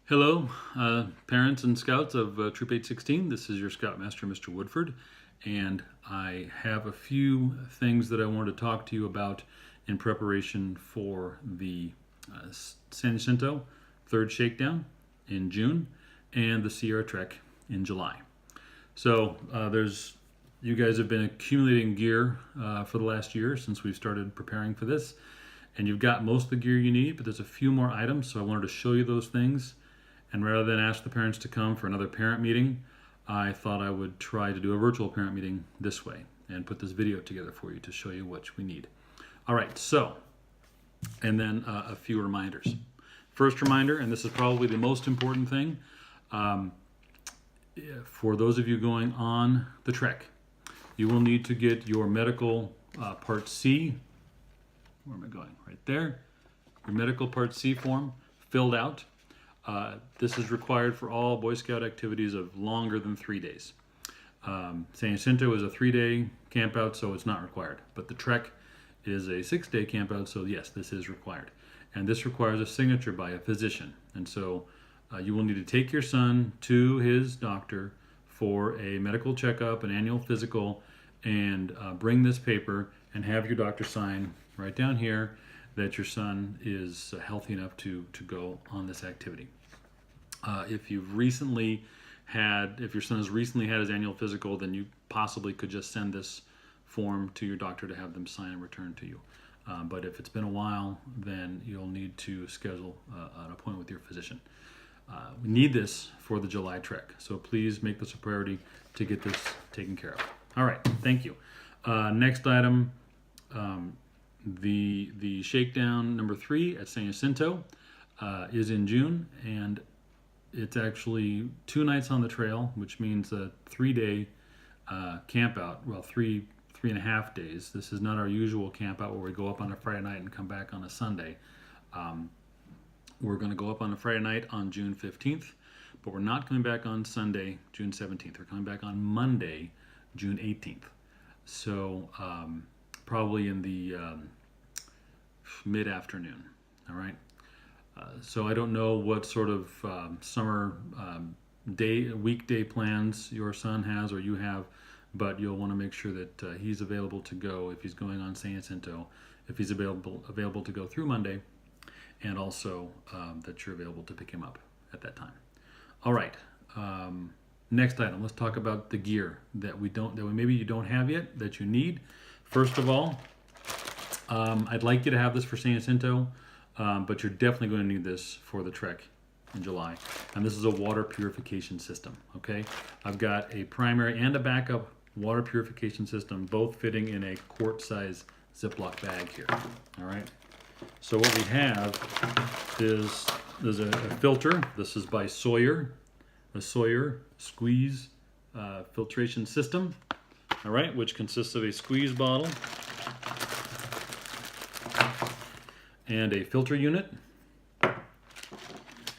Hello, parents and scouts of Troop 816. This is your Scoutmaster, Mr. Woodford, and I have a few things that I wanted to talk to you about in preparation for the San Jacinto 3rd Shakedown in June and the Sierra Trek in July. So you guys have been accumulating gear for the last year since we've started preparing for this, and you've got most of the gear you need, but there's a few more items, so I wanted to show you those things. And rather than ask the parents to come for another parent meeting, I thought I would try to do a virtual parent meeting this way and put this video together for you to show you what we need. All right, so, and then a few reminders. First reminder, and this is probably the most important thing, for those of you going on the trek, you will need to get your medical Part C, where am I going? Right there. Your medical Part C form filled out. This is required for all Boy Scout activities of longer than 3 days. San Jacinto is a 3-day campout, so it's not required. But the trek is a 6-day campout, so yes, this is required. And this requires a signature by a physician. And so you will need to take your son to his doctor for a medical checkup, an annual physical, and bring this paper and have your doctor sign right down here that your son is healthy enough to go on this activity. If your son has recently had his annual physical, then you possibly could just send this form to your doctor to have them sign and return to you. But if it's been a while, then you'll need to schedule an appointment with your physician. We need this for the July trek, so please make this a priority to get this taken care of. All right, thank you. Next item, the Shakedown number 3 at San Jacinto is in June, and it's actually 2 nights on the trail, which means a 3-day camp out. Well, three and a half days. This is not our usual camp out where we go up on a Friday night and come back on a Sunday. We're going to go up on a Friday night on June 15th, but we're not coming back on Sunday, June 17th. We're coming back on Monday, June 18th. So probably in the mid-afternoon, all right? So I don't know what sort of summer weekday plans your son has or you have, but you'll want to make sure that he's available to go if he's going on San Jacinto, if he's available to go through Monday, and also that you're available to pick him up at that time. All right. Next item. Let's talk about the gear that maybe you don't have yet that you need. First of all, I'd like you to have this for San Jacinto. But you're definitely going to need this for the trek in July. And this is a water purification system, okay? I've got a primary and a backup water purification system, both fitting in a quart-size Ziploc bag here, all right? So what we have is there's a filter. This is by Sawyer, the Sawyer squeeze filtration system, all right, which consists of a squeeze bottle and a filter unit,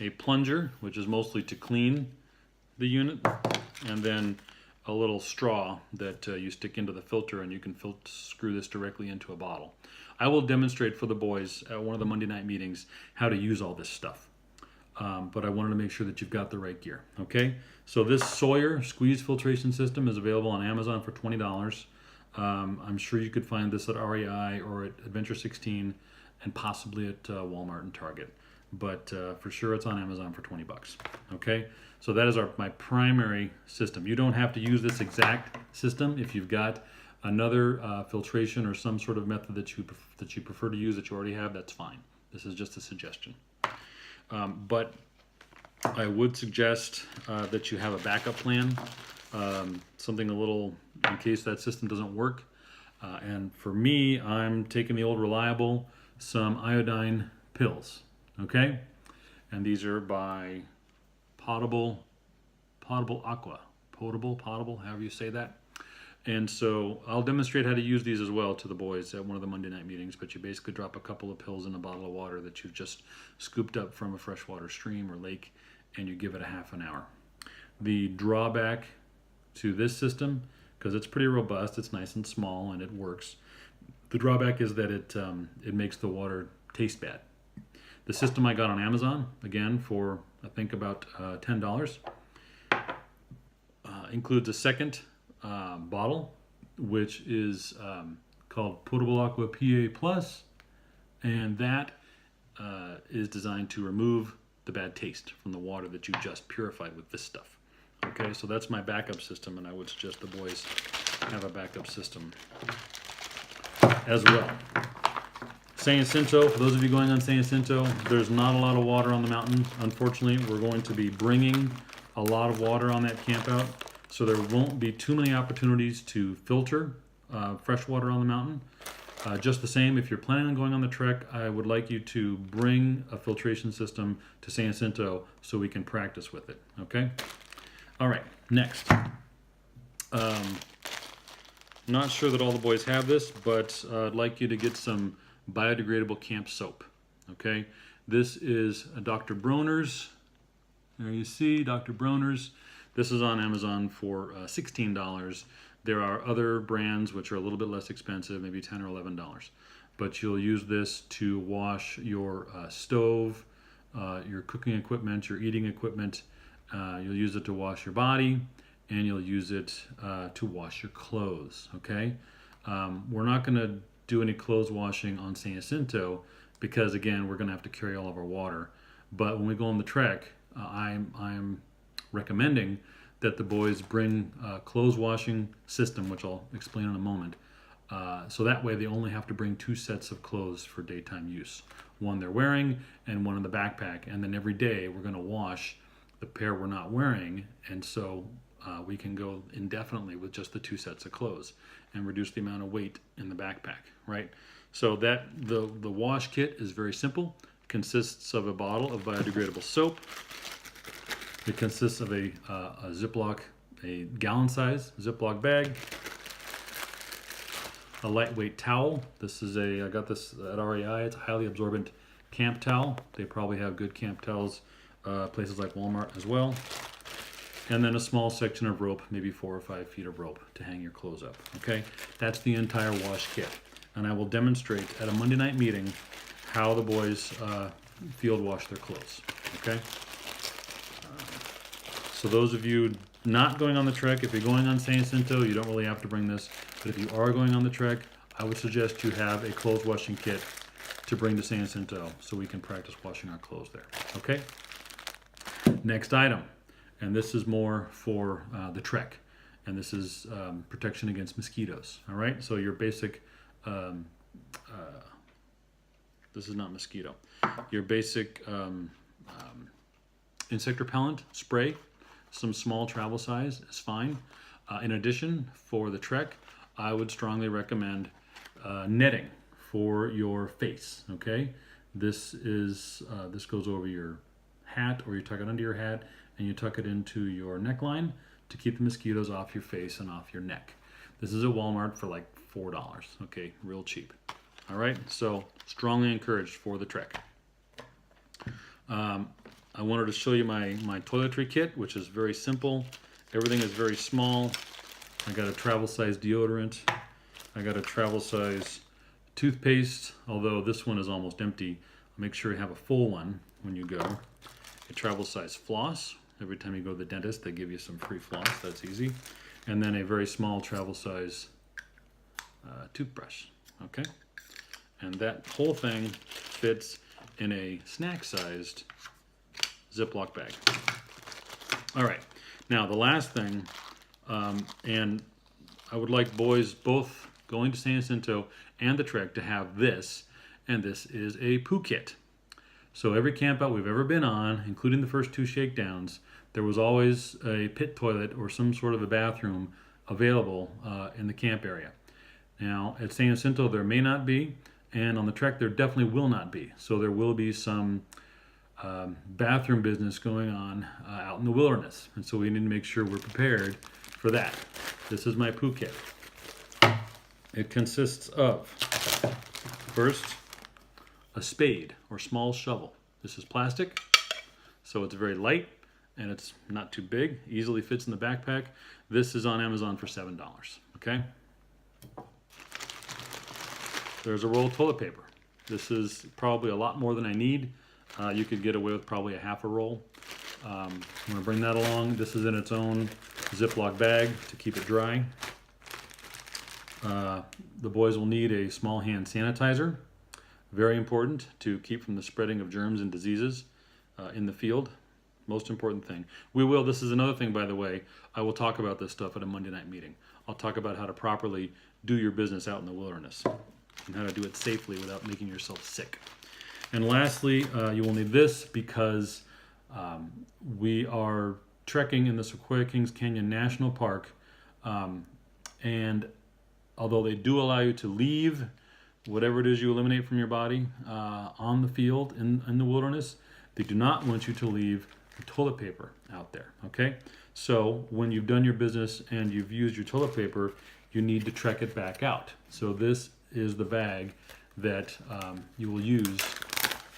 a plunger, which is mostly to clean the unit, and then a little straw that you stick into the filter, and you can screw this directly into a bottle. I will demonstrate for the boys at one of the Monday night meetings how to use all this stuff. But I wanted to make sure that you've got the right gear, okay? So this Sawyer squeeze filtration system is available on Amazon for $20. I'm sure you could find this at REI or at Adventure 16, and possibly at Wal-Mart and Target. But for sure it's on Amazon for 20 bucks. Okay? So that is my primary system. You don't have to use this exact system. If you've got another filtration or some sort of method that you prefer to use that you already have, that's fine. This is just a suggestion. But I would suggest that you have a backup plan, something a little in case that system doesn't work. And for me, I'm taking the old Reliable, some iodine pills, okay? And these are by Potable Aqua, Potable, however you say that. And so I'll demonstrate how to use these as well to the boys at one of the Monday night meetings, but you basically drop a couple of pills in a bottle of water that you've just scooped up from a freshwater stream or lake, and you give it a half an hour. The drawback to this system, because it's pretty robust, it's nice and small, and it works. The drawback is that it makes the water taste bad. The system I got on Amazon, again, for I think about $10. Includes a second bottle, which is called Potable Aqua PA Plus, and that is designed to remove the bad taste from the water that you just purified with this stuff. Okay, so that's my backup system, and I would suggest the boys have a backup system as well. San Jacinto, for those of you going on San Jacinto, there's not a lot of water on the mountain. Unfortunately, we're going to be bringing a lot of water on that camp out, so there won't be too many opportunities to filter fresh water on the mountain. Just the same, if you're planning on going on the trek, I would like you to bring a filtration system to San Jacinto so we can practice with it, okay? All right, next. Not sure that all the boys have this, but I'd like you to get some biodegradable camp soap, okay? This is a Dr. Bronner's. There you see, Dr. Bronner's. This is on Amazon for $16. There are other brands which are a little bit less expensive, maybe $10 or $11. But you'll use this to wash your stove, your cooking equipment, your eating equipment. You'll use it to wash your body, and you'll use it to wash your clothes, okay? We're not going to do any clothes washing on San Jacinto because, again, we're going to have to carry all of our water. But when we go on the trek, I'm recommending that the boys bring a clothes washing system, which I'll explain in a moment. So that way they only have to bring 2 sets of clothes for daytime use. One they're wearing and one in the backpack. And then every day we're going to wash the pair we're not wearing. And so we can go indefinitely with just the 2 sets of clothes and reduce the amount of weight in the backpack, right? So that the wash kit is very simple. Consists of a bottle of biodegradable soap. It consists of a Ziploc, a gallon size Ziploc bag, a lightweight towel. This is I got this at REI. It's a highly absorbent camp towel. They probably have good camp towels, places like Wal-Mart as well. And then a small section of rope, maybe 4 or 5 feet of rope to hang your clothes up, okay? That's the entire wash kit. And I will demonstrate at a Monday night meeting how the boys field wash their clothes, okay? So those of you not going on the trek, if you're going on San Jacinto, you don't really have to bring this. But if you are going on the trek, I would suggest you have a clothes washing kit to bring to San Jacinto so we can practice washing our clothes there, okay? Next item, and this is more for the trek, and this is protection against mosquitoes, all right? So your basic, this is not mosquito, your basic insect repellent spray, some small travel size is fine. In addition, for the trek, I would strongly recommend netting for your face, okay? This goes over your hat, or you tuck it under your hat and you tuck it into your neckline to keep the mosquitoes off your face and off your neck. This is at Walmart for like $4, okay? Real cheap. All right, so strongly encouraged for the trek. I wanted to show you my toiletry kit, which is very simple. Everything is very small. I got a travel size deodorant. I got a travel size toothpaste, although this one is almost empty. Make sure you have a full one when you go. A travel size floss. Every time you go to the dentist, they give you some free floss. That's easy. And then a very small travel size toothbrush. Okay? And that whole thing fits in a snack sized Ziploc bag. All right, now the last thing, and I would like boys both going to San Jacinto and the trek to have this, and this is a poo kit. So every camp out we've ever been on, including the first 2 shakedowns, there was always a pit toilet or some sort of a bathroom available in the camp area. Now at San Jacinto there may not be, and on the trek there definitely will not be. So there will be some bathroom business going on out in the wilderness, and so we need to make sure we're prepared for that. This is my poo kit. It consists of, first, a spade or small shovel. This is plastic, so it's very light and it's not too big, easily fits in the backpack. This is on Amazon for $7, okay? There's a roll of toilet paper. This is probably a lot more than I need. You could get away with probably a half a roll. I'm going to bring that along. This is in its own Ziploc bag to keep it dry. The boys will need a small hand sanitizer. Very important to keep from the spreading of germs and diseases in the field. Most important thing. This is another thing, by the way, I will talk about this stuff at a Monday night meeting. I'll talk about how to properly do your business out in the wilderness and how to do it safely without making yourself sick. And lastly, you will need this because we are trekking in the Sequoia Kings Canyon National Park, and although they do allow you to leave whatever it is you eliminate from your body on the field in the wilderness, they do not want you to leave the toilet paper out there, okay? So when you've done your business and you've used your toilet paper, you need to trek it back out. So this is the bag that you will use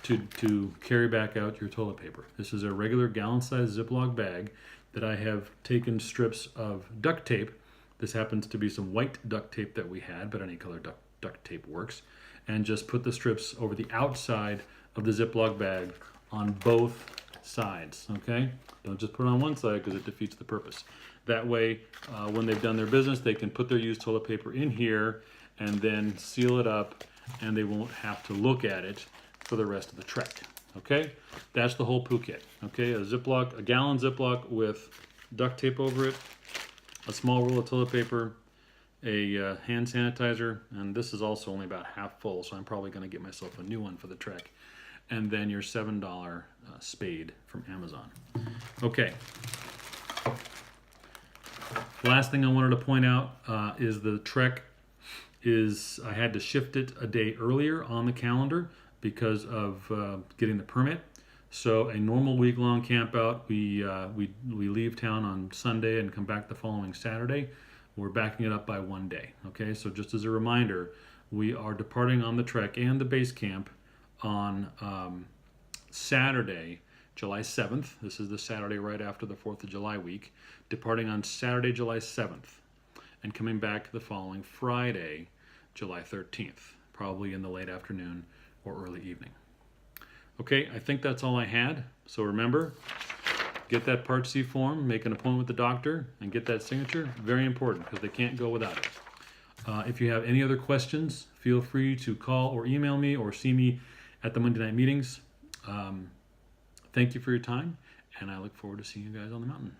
to carry back out your toilet paper. This is a regular gallon-sized Ziploc bag that I have taken strips of duct tape. This happens to be some white duct tape that we had, but any color duct tape works. And just put the strips over the outside of the Ziploc bag on both sides, okay? Don't just put it on one side because it defeats the purpose. That way, when they've done their business, they can put their used toilet paper in here and then seal it up, and they won't have to look at it for the rest of the trek, okay? That's the whole poo kit, okay? A gallon Ziploc with duct tape over it, a small roll of toilet paper, a hand sanitizer, and this is also only about half full, so I'm probably going to get myself a new one for the trek, and then your $7 spade from Amazon. Okay. Last thing I wanted to point out is the trek I had to shift it a day earlier on the calendar because of getting the permit. So a normal week-long camp out, we leave town on Sunday and come back the following Saturday. We're backing it up by one day. Okay, so just as a reminder, we are departing on the trek and the base camp on Saturday, July 7th. This is the Saturday right after the 4th of July week. Departing on Saturday, July 7th, and coming back the following Friday, July 13th, probably in the late afternoon or early evening. Okay, I think that's all I had. So remember, get that Part C form, make an appointment with the doctor, and get that signature. Very important because they can't go without it. If you have any other questions, feel free to call or email me or see me at the Monday night meetings. Thank you for your time, and I look forward to seeing you guys on the mountain.